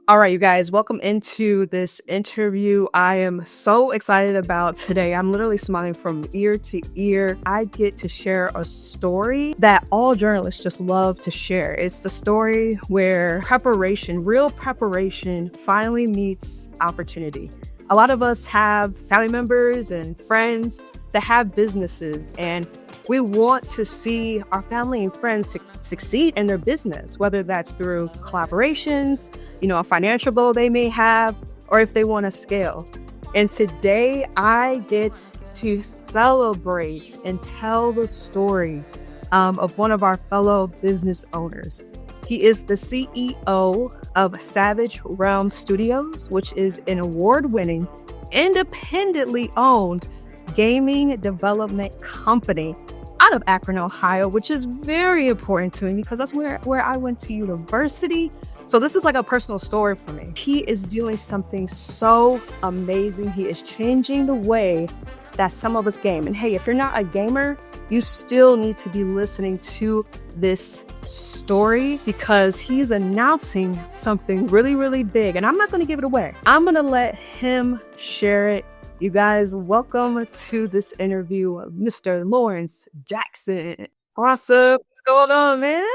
All right, you guys, welcome into this interview. I am so excited about today. I'm literally smiling from ear to ear. I get to share a story that all journalists just love to share. It's the story where preparation, real preparation, finally meets opportunity. A lot of us have family members and friends that have businesses, and we want to see our family and friends succeed in their business, whether that's through collaborations, a financial goal they may have, or if they want to scale. And today I get to celebrate and tell the story of one of our fellow business owners. He is the CEO of Savage Realm Studios, which is an award-winning, independently owned gaming development company out of Akron, Ohio, which is very important to me because that's where I went to university. So this is like a personal story for me. He is doing something so amazing. He is changing the way that some of us game. And hey, if you're not a gamer, you still need to be listening to this story because he's announcing something really, really big. And I'm not going to give it away. I'm going to let him share it. You guys, welcome to this interview of Mr. Lawrence Jackson. What's up? What's going on, man?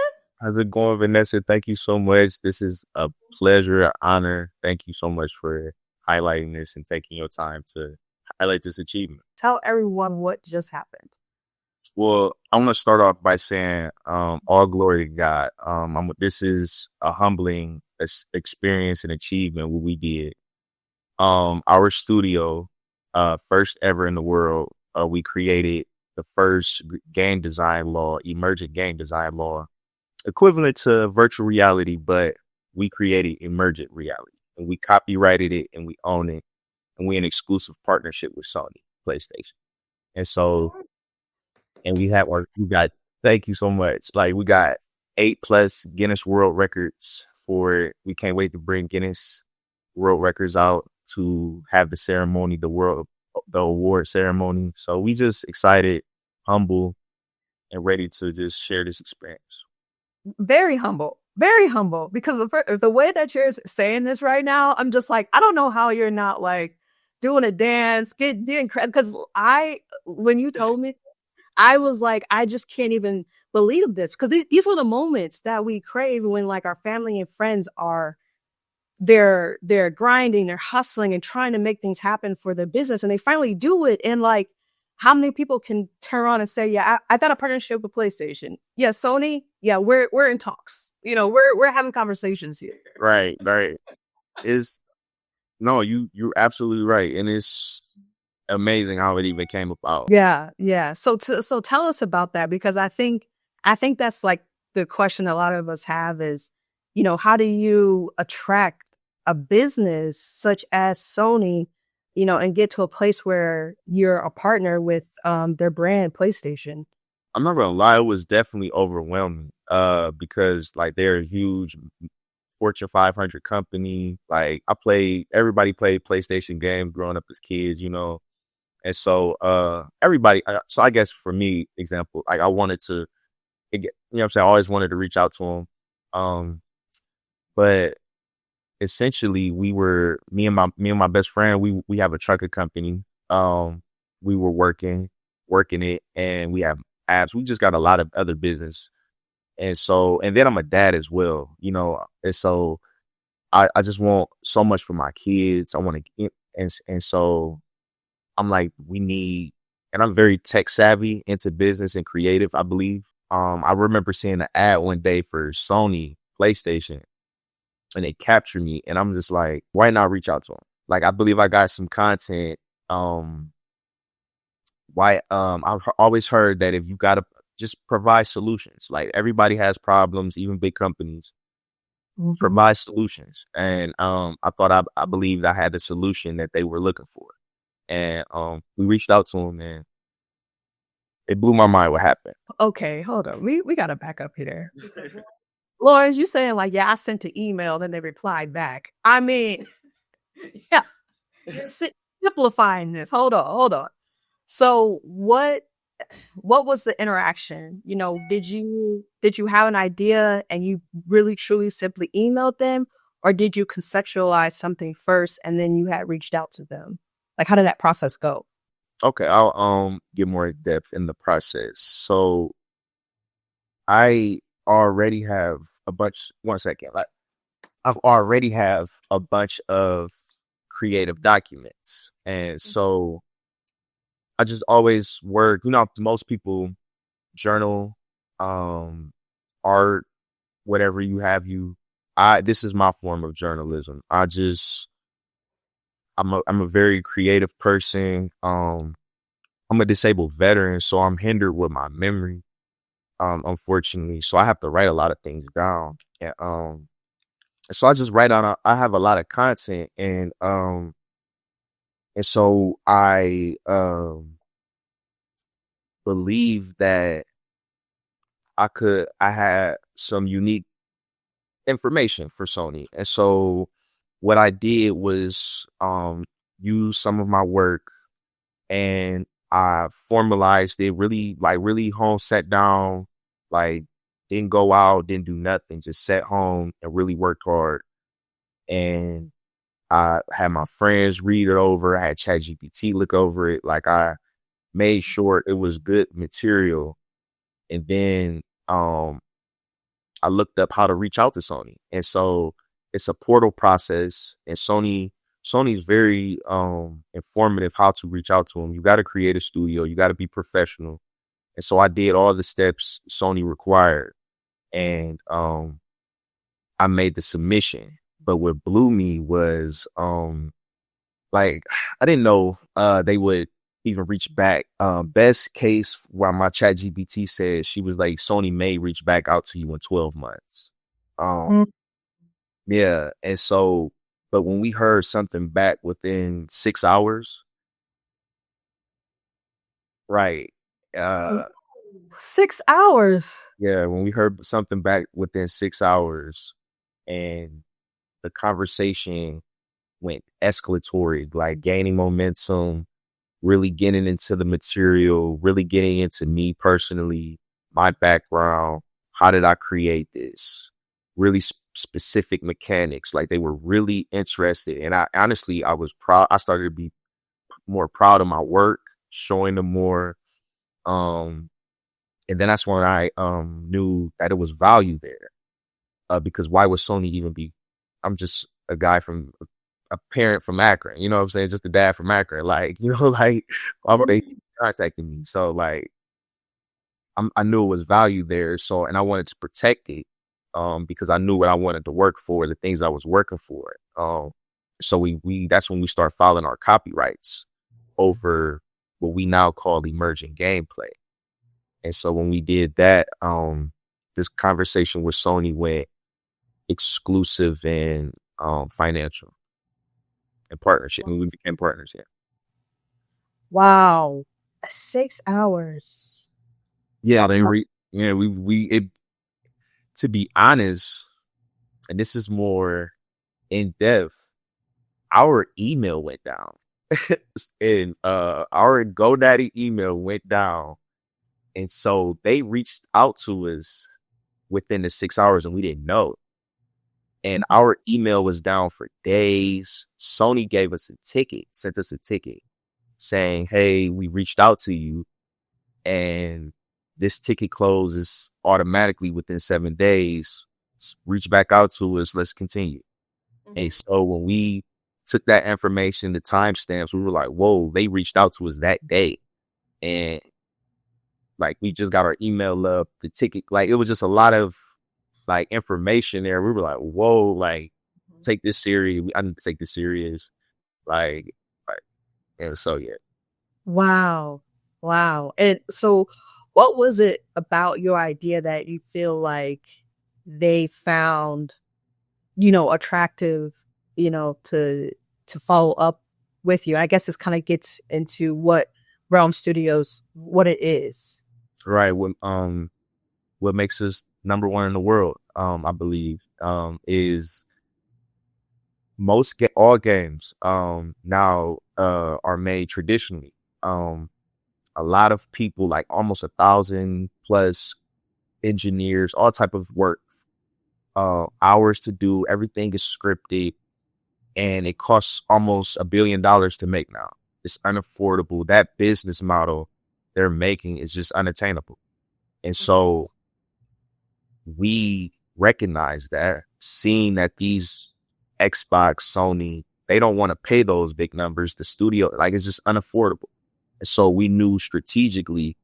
How's it going, Vanessa? Thank you so much. This is a pleasure, an honor. Thank you so much for highlighting this and taking your time to highlight this achievement. Tell everyone what just happened. Well, I want to start off by saying all glory to God. This is a humbling experience and achievement what we did. Our studio, first ever in the world, we created the first game design law, emergent game design law, equivalent to virtual reality, but we created emergent reality and we copyrighted it and we own it. And we're in exclusive partnership with Sony PlayStation. And so, and we got, thank you so much. Like we got 8+ Guinness World Records for it. We can't wait to bring Guinness World Records out to have the ceremony, the award ceremony. So we just excited, humble, and ready to just share this experience. Very humble because the way that you're saying this right now, I'm just like, I don't know how you're not like doing a dance, getting credit. Because when you told me, I was like, I just can't even believe this because these were the moments that we crave when like our family and friends are they're grinding, they're hustling and trying to make things happen for their business, and they finally do it. And like, how many people can turn around and say, yeah, I thought a partnership with PlayStation. Yeah, Sony. Yeah, we're in talks. We're having conversations here. Right. You're absolutely right. And it's amazing how it even came about. Yeah. So tell us about that, because I think that's like the question a lot of us have is, how do you attract a business such as Sony, and get to a place where you're a partner with their brand PlayStation? I'm not gonna lie, it was definitely overwhelming. Because like they're a huge Fortune 500 company. Like everybody played PlayStation games growing up as kids, and so everybody. So I guess for me, example, like I wanted to, what I'm saying, I always wanted to reach out to them. But essentially, me and my best friend, we have a trucking company. We were working it, and we have apps. We just got a lot of other business. And then I'm a dad as well, and so I just want so much for my kids. I want to, and so I'm like, and I'm very tech savvy, into business and creative, I believe. I remember seeing an ad one day for Sony PlayStation, and they captured me, and I'm just like, why not reach out to them? Like, I believe I got some content. I've always heard that if you got to just provide solutions, like everybody has problems, even big companies, provide solutions. And I believed I had the solution that they were looking for. And we reached out to them, and it blew my mind what happened. Okay, hold on. We got to back up here. Lawrence, you saying like, yeah, I sent an email, then they replied back. I mean, yeah, simplifying this. Hold on. So what was the interaction? Did you have an idea and you really truly simply emailed them, or did you conceptualize something first and then you had reached out to them? Like, how did that process go? Okay, I'll get more in depth in the process. So I already have a bunch. One second, like I've already have a bunch of creative documents, and so I just always work. You know, most people journal, art, whatever you have. This is my form of journalism. I'm a very creative person. I'm a disabled veteran, so I'm hindered with my memory. Unfortunately, so I have to write a lot of things down, and so I just write on. I have a lot of content, and so I believe that I had some unique information for Sony. And so what I did was use some of my work, and I formalized it, really home, sat down, like didn't go out, didn't do nothing, just sat home and really worked hard. And I had my friends read it over. I had ChatGPT look over it. Like I made sure it was good material. And then I looked up how to reach out to Sony. And so it's a portal process, and Sony's very informative how to reach out to them. You got to create a studio, you got to be professional. And so I did all the steps Sony required, and I made the submission. But what blew me was like I didn't know they would even reach back. Best case, where my chat GPT said, she was like, Sony may reach back out to you in 12 months. Mm. Yeah. And so, but when we heard something back within 6 hours, right. Uh, 6 hours. yeah, when we heard something back within 6 hours, and the conversation went escalatory, like gaining momentum, really getting into the material, really getting into me personally, my background. How did I create this? Really specific mechanics. Like they were really interested. And I honestly, I was proud. I started to be more proud of my work, showing them more. And then that's when I knew that it was value there. Because why would Sony even be? I'm just a guy from a parent from Akron, you know what I'm saying? Just a dad from Akron. Like, like why were they contacting me? So like I knew it was value there. So, and I wanted to protect it because I knew what I wanted to work for, the things I was working for. So we that's when we start filing our copyrights over what we now call emergent gameplay. And so when we did that, this conversation with Sony went exclusive and financial and partnership. And we became partners. Yeah. Wow. 6 hours. Yeah. To be honest, and this is more in depth, our email went down. And our GoDaddy email went down. And so they reached out to us within the 6 hours, and we didn't know. And our email was down for days. Sony gave us a ticket, sent us a ticket saying, hey, we reached out to you, and this ticket closes automatically within 7 days. Reach back out to us. Let's continue. Mm-hmm. And so when we took that information, the timestamps, we were like, whoa, they reached out to us that day. And like, we just got our email up, the ticket, like, it was just a lot of like information there. We were like, whoa, like, take this serious. I need to take this serious. Like, and so, yeah. Wow. Wow. And so what was it about your idea that you feel like they found, attractive, to follow up with you? I guess this kind of gets into what Realm Studios, what it is. Right. What makes us number one in the world, I believe, is all games now are made traditionally. A lot of people, like almost 1,000 plus engineers, all type of work hours to do. Everything is scripted, and it costs almost $1 billion to make now. It's unaffordable. That business model they're making is just unattainable. And so we recognize that, seeing that these Xbox, Sony, they don't want to pay those big numbers. The studio, like, it's just unaffordable. And so we knew strategically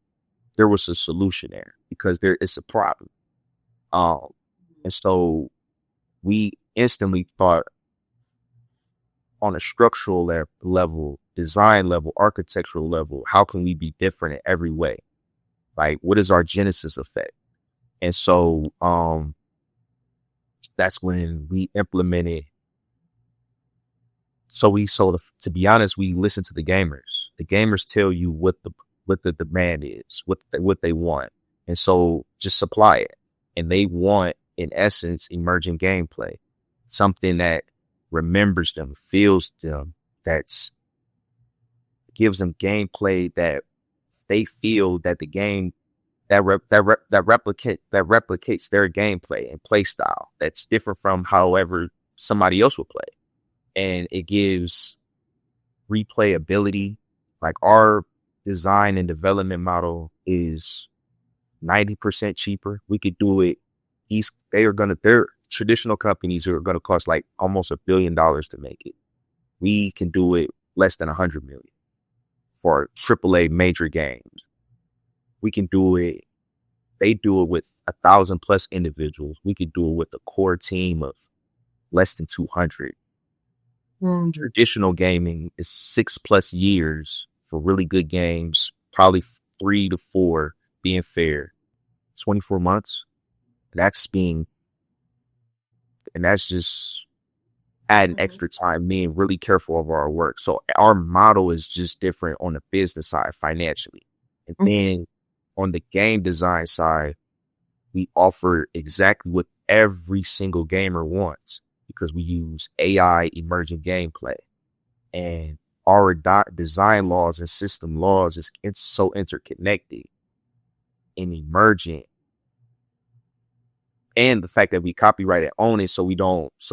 there was a solution there, because there is a problem. And so we instantly thought on a structural level, design level, architectural level, how can we be different in every way? Like, what is our genesis effect? And so that's when we implemented. To be honest, we listen to the gamers. The gamers tell you what the demand is, what they want. And so just supply it. And they want, in essence, emergent gameplay, something that remembers them, feels them, that's gives them gameplay that they feel that the game that replicates their gameplay and play style, that's different from however somebody else would play. And it gives replayability. Like, our design and development model is 90% cheaper. We could do it. Their traditional companies are going to cost like almost $1 billion to make it. We can do it less than 100 million for AAA major games. We can do it. They do it with 1,000+ individuals. We could do it with a core team of less than 200. Traditional gaming is 6+ years for really good games, probably 3 to 4 being fair. 24 months. And that's just adding extra time, being really careful of our work. So our model is just different on the business side financially. And then on the game design side, we offer exactly what every single gamer wants, because we use AI emergent gameplay. And our design laws and system laws it's so interconnected and emergent. And the fact that we copyright and own it, so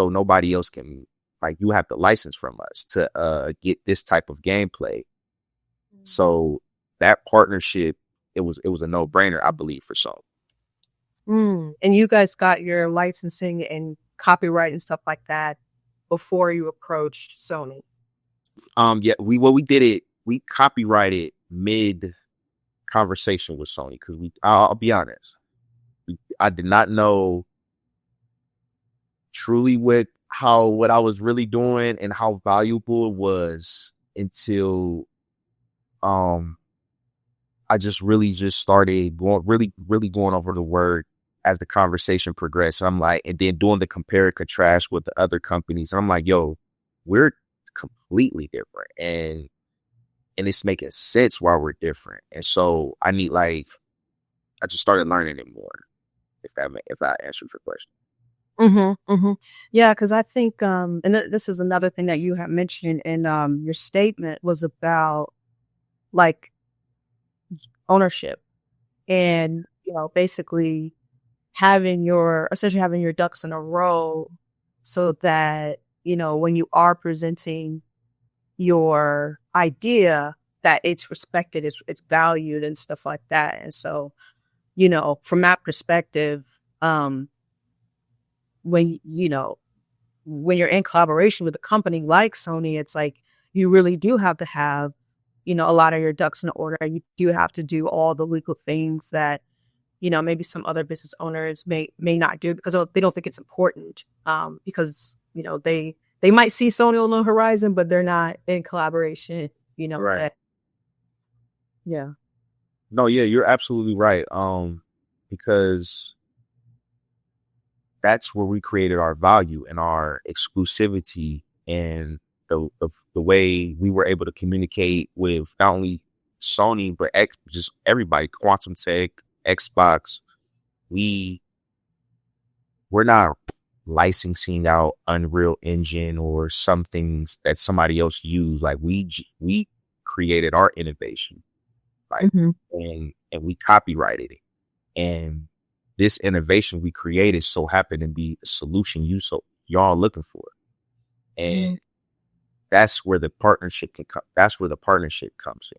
nobody else can, like, you have the license from us to get this type of gameplay. So that partnership, it was a no-brainer, I believe, for some. And you guys got your licensing and copyright and stuff like that before you approached Sony? Yeah, we copyrighted mid conversation with Sony, because I'll be honest, I did not know truly what I was really doing and how valuable it was until I just started going over the word as the conversation progressed. So I'm like, and then doing the compare and contrast with the other companies. And I'm like, yo, we're completely different. And it's making sense why we're different. And so I just started learning it more, if that answers your question. Yeah, because I think, and this is another thing that you have mentioned in your statement, was about like ownership, and basically essentially having your ducks in a row, so that when you are presenting your idea, that it's respected, it's valued, and stuff like that. And so, from that perspective, when you're in collaboration with a company like Sony, it's like you really do have to have a lot of your ducks in order. You do have to do all the legal things that maybe some other business owners may not do, because they don't think it's important, because they might see Sony on the horizon, but they're not in collaboration, Right. Yeah. No, yeah, you're absolutely right. Because that's where we created our value and our exclusivity, and the way we were able to communicate with not only Sony, but just everybody, Quantum Tech, Xbox. We're not licensing out Unreal Engine or some things that somebody else used. Like, we created our innovation, like, and we copyrighted it. And this innovation we created so happened to be a solution y'all looking for. And that's where the partnership can come. That's where the partnership comes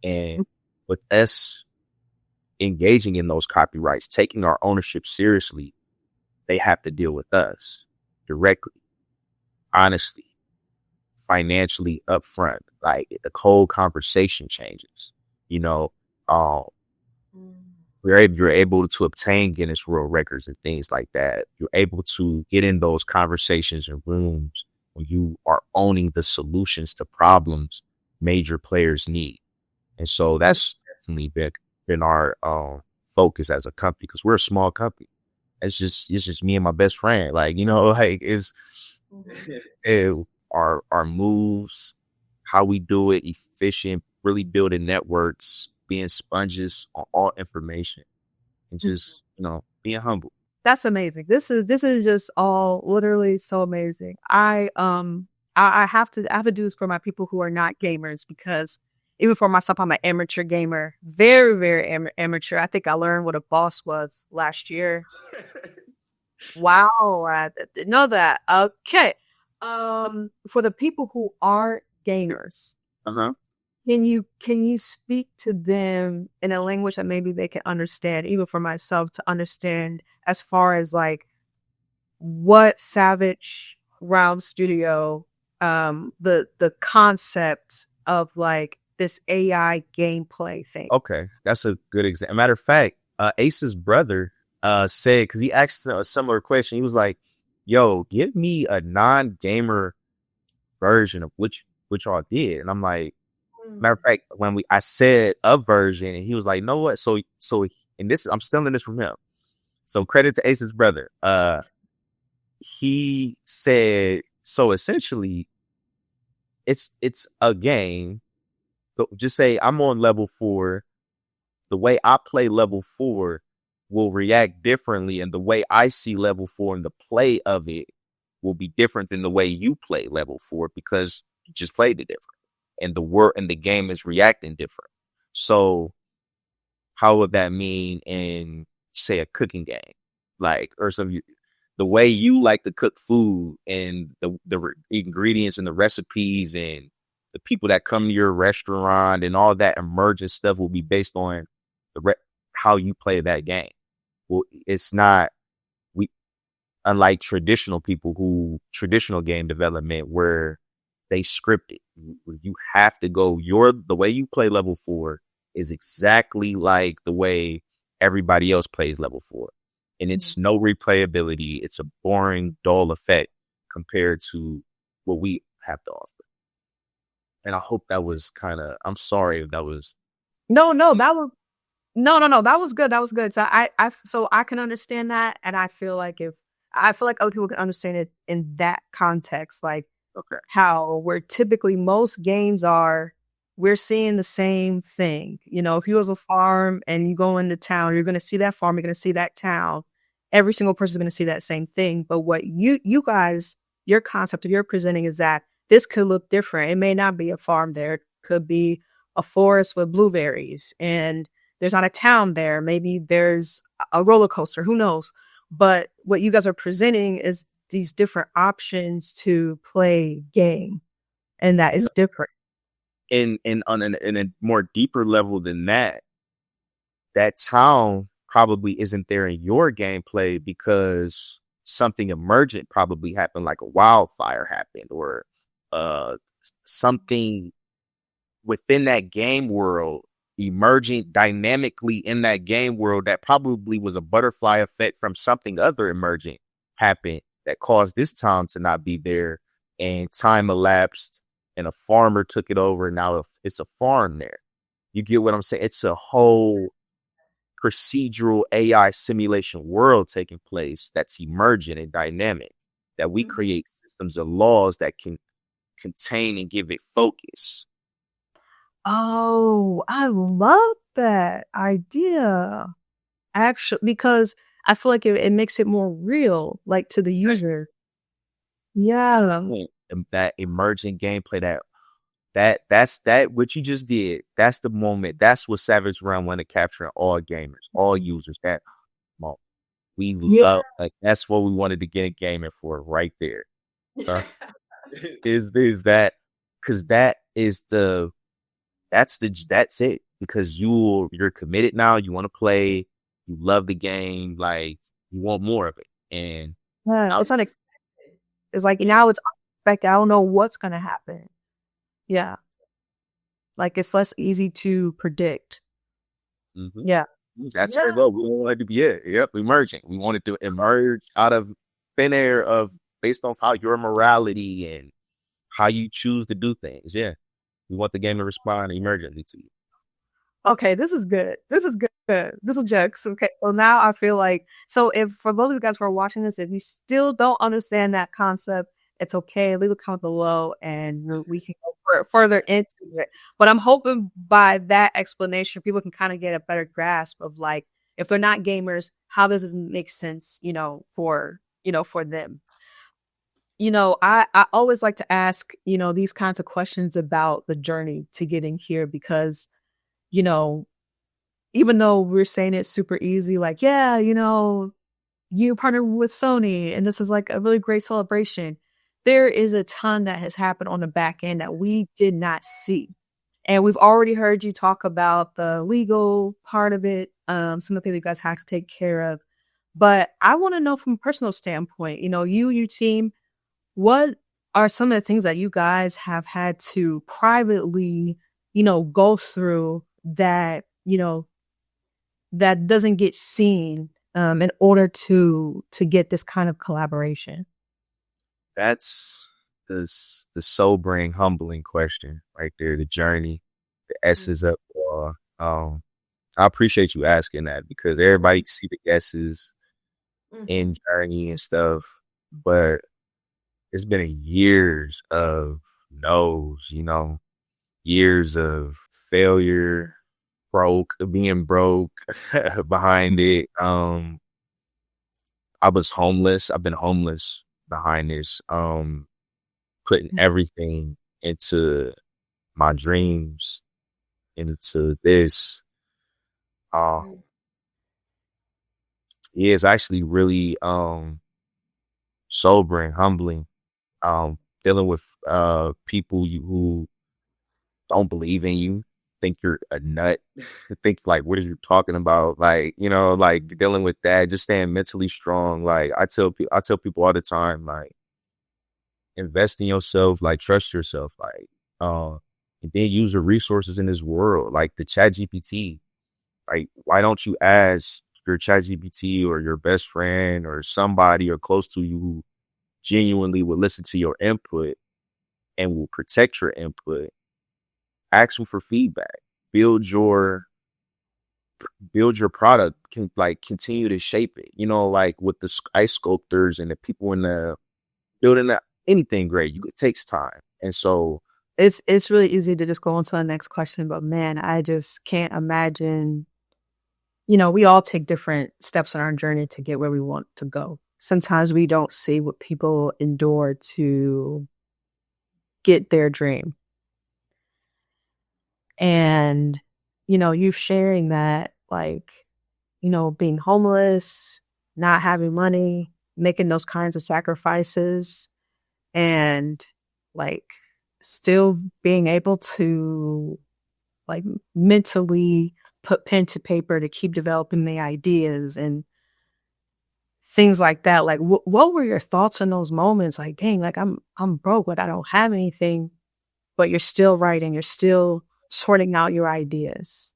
in. And with us engaging in those copyrights, taking our ownership seriously, they have to deal with us directly, honestly, financially upfront. Like the whole conversation changes. You know, you're able to obtain Guinness World Records and things like that. You're able to get in those conversations and rooms when you are owning the solutions to problems major players need. And so that's definitely been our focus as a company, because we're a small company. It's just me and my best friend. Like, you know, like our moves, how we do it, efficient, really building networks, being sponges on all information, and just, you know, being humble. That's amazing. This is just all literally so amazing. I have to do this for my people who are not gamers, because even for myself, I'm an amateur gamer, very, very amateur. I think I learned what a boss was last year. Wow, I didn't know that. Okay. For the people who aren't gamers, can you speak to them in a language that maybe they can understand, even for myself to understand, as far as like what Savage Round Studio, the concept of like this AI gameplay thing. Okay, that's a good example. Matter of fact, Ace's brother said, because he asked a similar question. He was like, "Yo, give me a non-gamer version of which y'all did." And I'm like, matter of fact, when I said a version, and he was like, "No, what?" So, and this, I'm stealing this from him. So credit to Ace's brother. He said, so essentially, it's a game. So just say I'm on level 4. The way I play level 4 will react differently, and the way I see level 4 and the play of it will be different than the way you play level 4, because you just played it different, and the game is reacting different. So how would that mean in, say, a cooking game, like, or some, the way you like to cook food and the ingredients and the recipes and the people that come to your restaurant and all that emergent stuff will be based on how you play that game. Well, it's not, unlike traditional game development where they script it, where you have to go, the way you play level 4 is exactly like the way everybody else plays level 4. And it's no replayability. It's a boring, dull effect compared to what we have to offer. And I hope that was I'm sorry if that was. No, that was, no, that was good. That was good. So so I can understand that. And I feel like other people can understand it in that context, like how where typically most games are, we're seeing the same thing. You know, if you have a farm and you go into town, you're going to see that farm, you're going to see that town. Every single person is going to see that same thing. But what you guys, your concept of you're presenting is that this could look different. It may not be a farm there. It could be a forest with blueberries, and there's not a town there. Maybe there's a roller coaster. Who knows? But what you guys are presenting is these different options to play game, and that is different. And on in a more deeper level than that, that town probably isn't there in your gameplay because something emergent probably happened, like a wildfire happened, or something within that game world, emerging dynamically in that game world, that probably was a butterfly effect from something other emergent happened that caused this town to not be there, and time elapsed and a farmer took it over, and now it's a farm there. You get what I'm saying? It's a whole procedural AI simulation world taking place that's emergent and dynamic, that we create systems of laws that can contain and give it focus. Oh, I love that idea. Actually, because I feel like it makes it more real, like to the user. Yeah. That emergent gameplay, that's what you just did. That's the moment. That's what Savage Realm want to capture in all gamers, all users. That moment. We Yeah. love, like, that's what we wanted to get in gaming for right there. Uh, is that because that's it. Because you're committed now. You want to play. You love the game. Like, you want more of it. And Yeah, now, it's unexpected. It's like yeah. now it's unexpected. I don't know what's gonna happen. Yeah, like it's less easy to predict. Mhm. Yeah. That's our Yeah. goal. We wanted to be it. Yep, emerging. We wanted to emerge out of thin air of based on how your morality and how you choose to do things. Yeah. We want the game to respond emergently to you. Okay, this is good. This is good. This is jokes. Okay. Well, now I feel like so if for both of you guys who are watching this, if you still don't understand that concept, it's okay. Leave a comment below and we can go further into it. But I'm hoping by that explanation, people can kind of get a better grasp of like if they're not gamers, how does this make sense, for them. I always like to ask, these kinds of questions about the journey to getting here because, you know, even though we're saying it's super easy, like, yeah, you partner with Sony and this is like a really great celebration. There is a ton that has happened on the back end that we did not see. And we've already heard you talk about the legal part of it, some of the things you guys have to take care of. But I want to know from a personal standpoint, you and your team, what are some of the things that you guys have had to privately, go through that doesn't get seen in order to get this kind of collaboration? That's the sobering, humbling question right there. The journey, the S's up. I appreciate you asking that because everybody see the S's Mhm. in journey and stuff, but it's been years of no's, years of failure, being broke behind it. I was homeless. I've been homeless behind this. Putting everything into my dreams, into this. Uh, yeah, it's actually really sobering, humbling. Dealing with people who don't believe in you, think you're a nut, think like, what are you talking about? Like, like dealing with that, just staying mentally strong. Like I tell people all the time, like invest in yourself, like trust yourself, like, and then use the resources in this world, like the chat GPT. Like, why don't you ask your chat GPT or your best friend or somebody or close to you who genuinely will listen to your input and will protect your input? Ask them for feedback. Build your build your product. Can like continue to shape it. Like with the ice sculptors and the people in the building anything great. It takes time, and so It's really easy to just go on to the next question, but man, I just can't imagine. We all take different steps on our journey to get where we want to go. Sometimes we don't see what people endure to get their dream. And, you sharing that, like, being homeless, not having money, making those kinds of sacrifices, and like still being able to like mentally put pen to paper to keep developing the ideas and things like that. Like, what were your thoughts in those moments? Like, dang, like I'm broke, like I don't have anything, but you're still writing, you're still sorting out your ideas.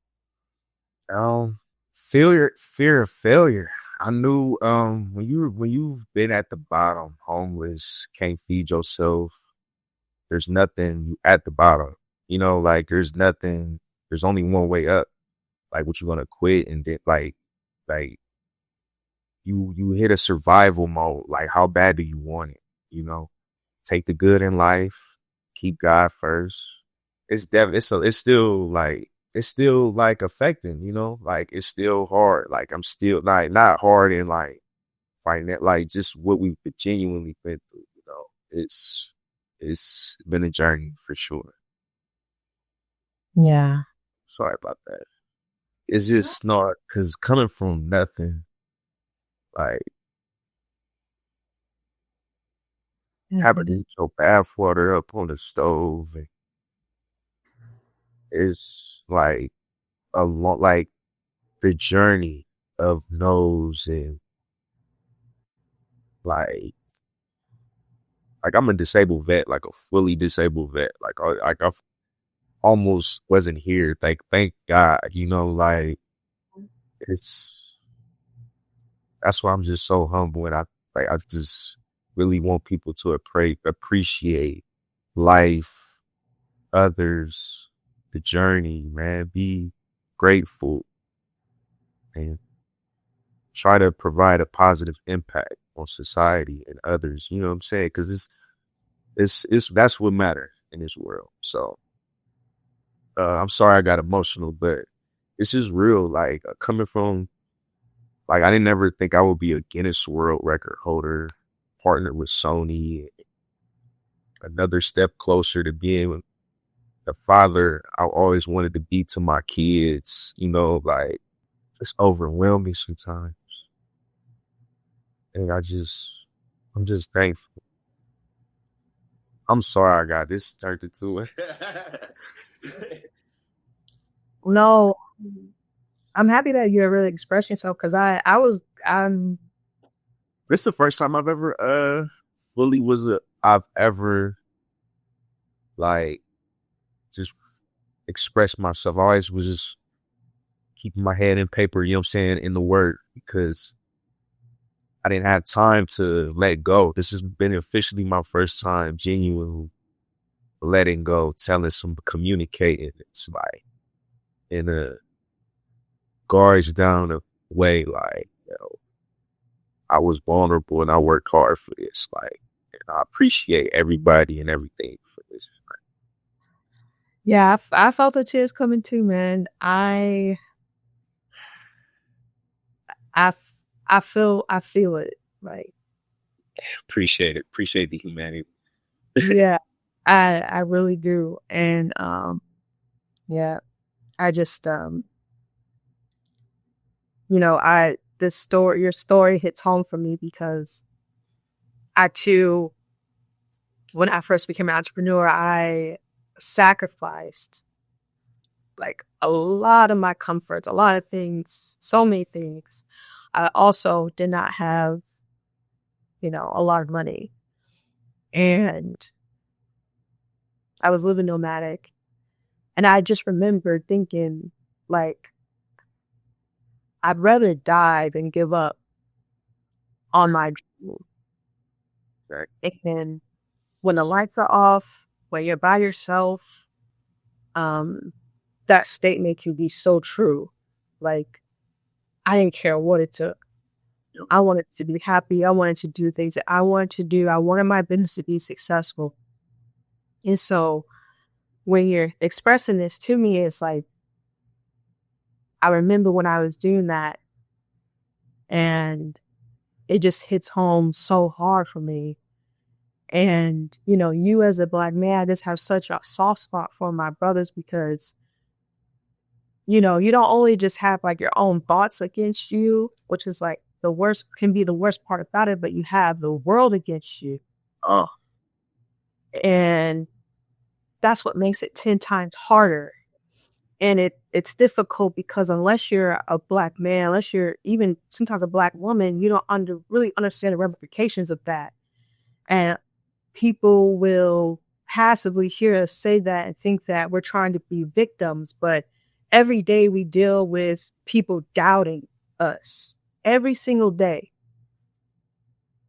fear of failure. I knew when you've been at the bottom, homeless, can't feed yourself, there's nothing at the bottom. Like there's only one way up. Like, what you gonna quit and then like you hit a survival mode. Like, how bad do you want it? Take the good in life, keep God first. It's still like affecting, like it's still hard. Like I'm still like not hard in like fighting it, like just what we've genuinely been through, it's been a journey for sure. Yeah. Sorry about that. It's just not because coming from nothing Like having to Mhm. heat your bath water up on the stove and it's like a lot like the journey of nose and like I'm a disabled vet, like a fully disabled vet. I almost wasn't here. Thank God, like it's that's why I'm just so humble and I just really want people to appreciate life, others, the journey, man. Be grateful and try to provide a positive impact on society and others. You know what I'm saying? Because it's that's what matters in this world. So I'm sorry I got emotional, but it's just real. Like coming from like I didn't ever think I would be a Guinness World Record holder, partnered with Sony, another step closer to being the father I always wanted to be to my kids. Like it's overwhelming sometimes, and I'm just thankful. I'm sorry I got this turned into it. No, I'm happy that you're really expressing yourself because I'm This is the first time I've ever fully I've ever like just expressed myself. I always was just keeping my head in paper, you know what I'm saying, in the word because I didn't have time to let go. This has been officially my first time genuinely letting go, telling some communicating. It's like in a guards down a way, like, I was vulnerable and I worked hard for this. Like, and I appreciate everybody and everything for this. yeah, I felt the tears coming too, man. I I feel it. Like, Appreciate it. Appreciate the humanity. yeah, I really do. And yeah, I just I this story your story hits home for me because I too, when I first became an entrepreneur, I sacrificed like a lot of my comforts, a lot of things, so many things. I also did not have, a lot of money. And I was living nomadic. And I just remembered thinking, like, I'd rather die than give up on my dream. Right. And when the lights are off, when you're by yourself, um, that statement can be so true. Like, I didn't care what it took. Yep. I wanted to be happy. I wanted to do things that I wanted to do. I wanted my business to be successful. And so when you're expressing this to me, it's like, I remember when I was doing that and it just hits home so hard for me. And, you as a Black man, I just have such a soft spot for my brothers because, you don't only just have like your own thoughts against you, which is like the worst, can be the worst part about it, but you have the world against you. Oh, And that's what makes it 10 times harder. And it's difficult because unless you're a Black man, unless you're even sometimes a Black woman, you don't really understand the ramifications of that. And people will passively hear us say that and think that we're trying to be victims, but every day we deal with people doubting us every single day.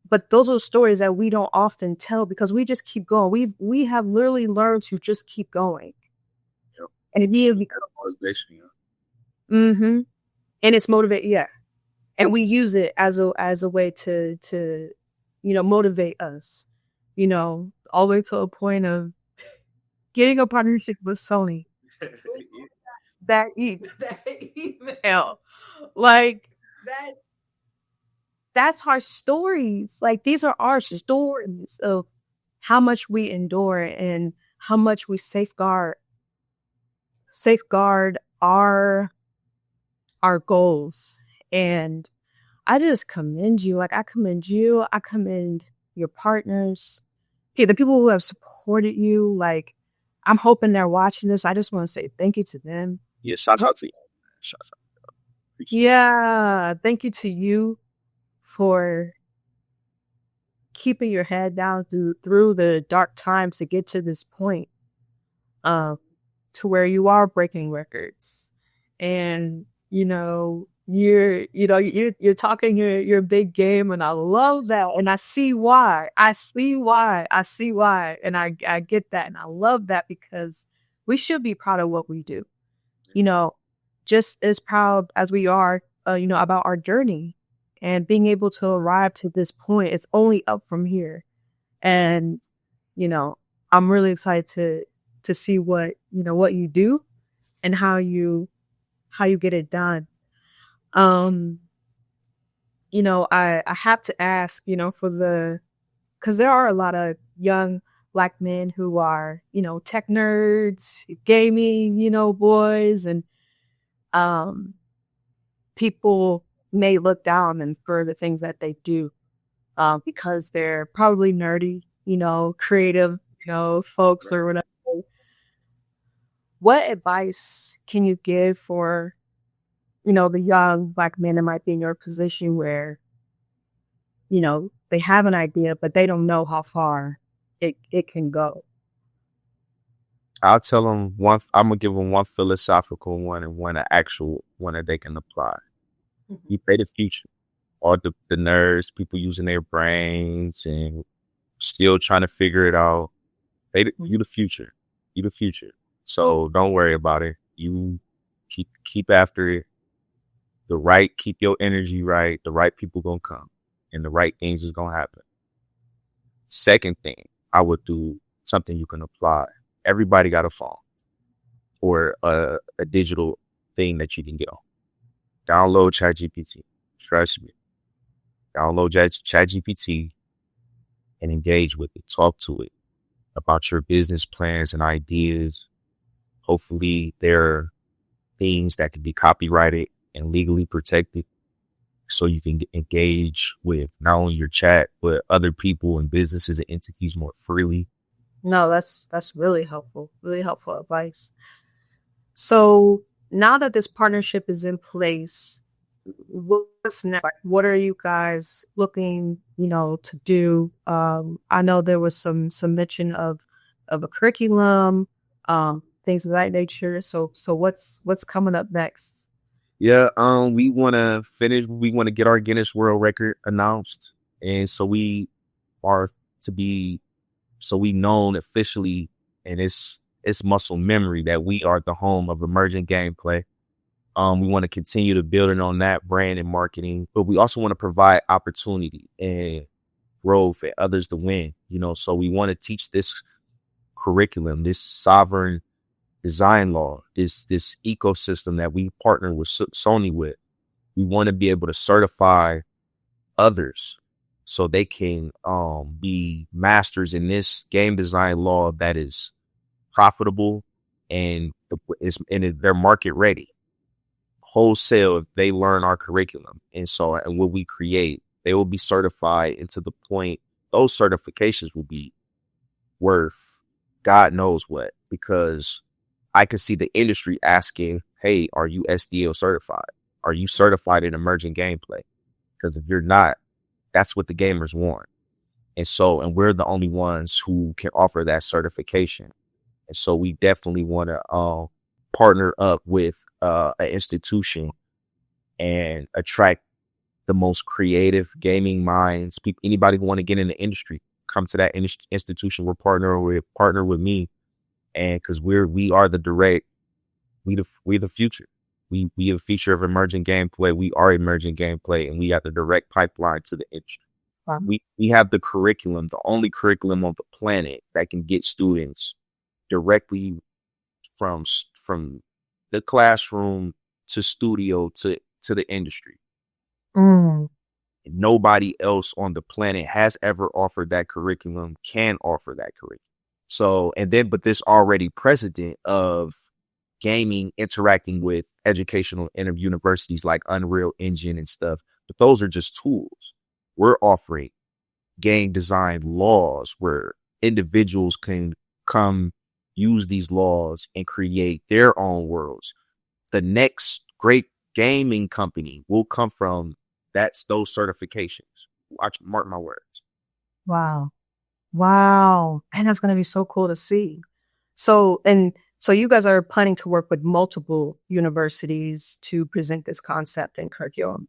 But those are stories that we don't often tell because we just keep going. We have literally learned to just keep going. yep. And it even becomes Motivation, mm-hmm. And it's motivate, yeah. And we use it as a way to motivate us, all the way to a point of getting a partnership with Sony. That email. Like that's our stories. Like these are our stories of how much we endure and how much we safeguard our goals. And I just commend you. Like, I commend you. I commend your partners. Hey, the people who have supported you. Like, I'm hoping they're watching this. I just want to say thank you to them. Yeah, shouts out to you. Shouts out. Appreciate Yeah, thank you to you for keeping your head down through the dark times to get to this point, um, to where you are breaking records, and you're talking your big game, and I love that, and I see why, and I get that, and I love that because we should be proud of what we do, you know, just as proud as we are, about our journey and being able to arrive to this point. It's only up from here. And, you know, I'm really excited to see what you do and how you get it done. Um, I have to ask, because there are a lot of young Black men who are, tech nerds, gaming, boys, and um people may look down and for the things that they do, because they're probably nerdy, creative, folks or whatever. What advice can you give for, the young Black men that might be in your position where, they have an idea, but they don't know how far it can go? I'll tell them one. I'm gonna give them one philosophical one and one an actual one that they can apply. You pay the future. All the nerds, people using their brains and still trying to figure it out. You the future. You the future. So don't worry about it. You keep after it. Keep your energy right. The right people gonna come, and the right things is gonna happen. Second thing, I would do something you can apply. Everybody got a phone or a digital thing that you can get on. Download ChatGPT. Trust me. Download ChatGPT and engage with it. Talk to it about your business plans and ideas. Hopefully there are things that can be copyrighted and legally protected so you can engage with not only your chat, but other people and businesses and entities more freely. No, that's really helpful advice. So now that this partnership is in place, what's next? Like, what are you guys looking, to do? I know there was some mention of a curriculum, things of that nature. So what's coming up next? Yeah, we want to get our Guinness World Record announced. And so we known officially, and it's muscle memory that we are the home of Emergent gameplay. We want to continue to building on that brand and marketing, but we also want to provide opportunity and growth for others to win, so we want to teach this curriculum, this sovereign design law, this ecosystem that we partner with Sony with. We want to be able to certify others so they can be masters in this game design law that is profitable and they're market ready wholesale if they learn our curriculum. And what we create, they will be certified, and to the point those certifications will be worth God knows what, because I could see the industry asking, hey, are you SDL certified? Are you certified in emergent gameplay? Because if you're not, that's what the gamers want. And we're the only ones who can offer that certification. And so we definitely want to partner up with an institution and attract the most creative gaming minds. Anybody who want to get in the industry, come to that institution. We're partner with me, and because we are the direct, we the future. We are the future of emergent gameplay. We are emergent gameplay, and we got the direct pipeline to the industry. Wow. We have the curriculum, the only curriculum on the planet that can get students directly from the classroom to studio to the industry. Nobody else on the planet has ever offered that curriculum, can offer that curriculum. So, but this already precedent of gaming interacting with educational universities like Unreal Engine and stuff, but those are just tools. We're offering game design laws where individuals can come use these laws and create their own worlds. The next great gaming company will come from those certifications. Watch, mark my words. Wow. Wow. And that's going to be so cool to see. So you guys are planning to work with multiple universities to present this concept and curriculum.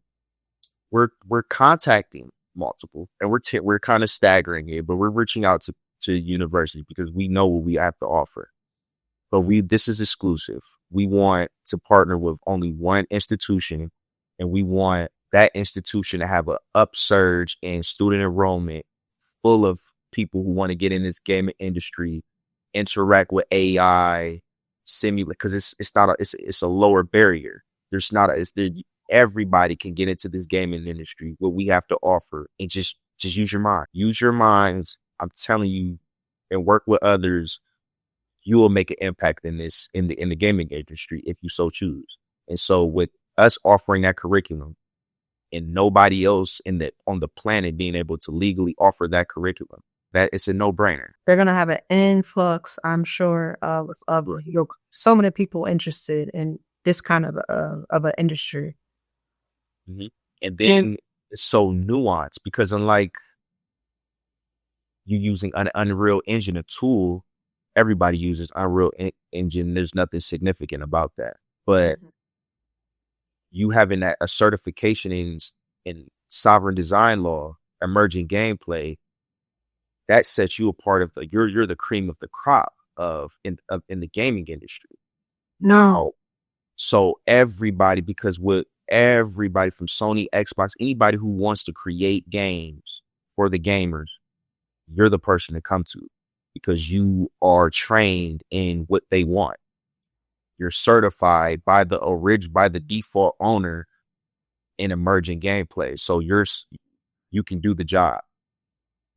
We're contacting multiple, and we're kind of staggering it, but we're reaching out to university because we know what we have to offer. But this is exclusive. We want to partner with only one institution, and we want that institution to have an upsurge in student enrollment full of people who want to get in this gaming industry, interact with AI, simulate, because it's a lower barrier. There's not everybody can get into this gaming industry, what we have to offer, and just use your mind. Use your minds. I'm telling you, and work with others. You will make an impact in the gaming industry if you so choose. And so with us offering that curriculum and nobody else on the planet being able to legally offer that curriculum, that it's a no-brainer. They're going to have an influx, I'm sure, of so many people interested in this kind of an industry. Mm-hmm. And then it's so nuanced because unlike you using an Unreal Engine, a tool, everybody uses Unreal Engine. There's nothing significant about that. But you having a certification in sovereign design law, emergent gameplay, that sets you a part of you're the cream of the crop in the gaming industry. No. So everybody, because with everybody from Sony, Xbox, anybody who wants to create games for the gamers, you're the person to come to because you are trained in what they want. You're certified by the default owner in emergent gameplay. So you can do the job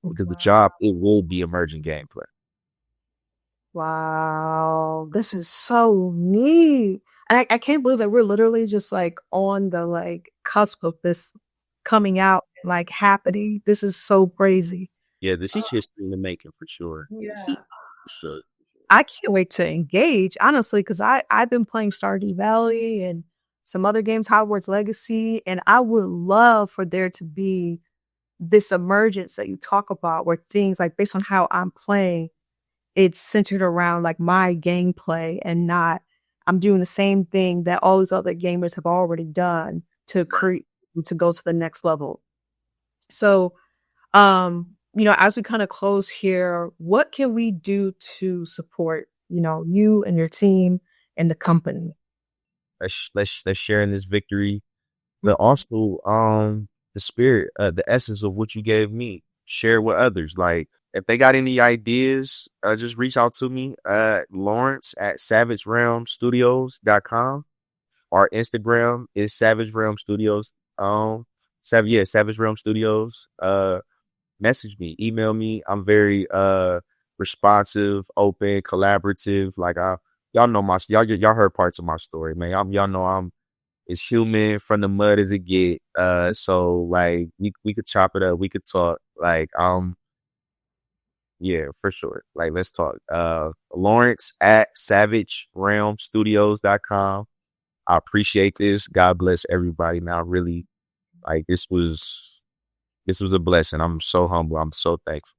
because the job, it will be emergent gameplay. Wow. This is so neat. I can't believe that we're literally just like on the cusp of this coming out, happening. This is so crazy. Yeah, this is history in the making for sure. Yeah. I can't wait to engage, honestly, because I've been playing Stardew Valley and some other games, Hogwarts Legacy, and I would love for there to be this emergence that you talk about where things based on how I'm playing, it's centered around my gameplay and not I'm doing the same thing that all these other gamers have already done to create to go to the next level. So, as we kind of close here, what can we do to support, you and your team and the company? Let's share in this victory, but also the spirit, the essence of what you gave me. Share with others. If they got any ideas, just reach out to me, Lawrence at savagerealmstudios.com. Our Instagram is Savage Realm Studios. Savage Realm Studios. Message me, email me. I'm very responsive, open, collaborative. Y'all know y'all heard parts of my story, man. Y'all know I'm as human from the mud as it get. So we could chop it up. We could talk. Yeah, for sure. Let's talk. Lawrence at savagerealmstudios.com. I appreciate this. God bless everybody. Now, really, this was a blessing. I'm so humble. I'm so thankful.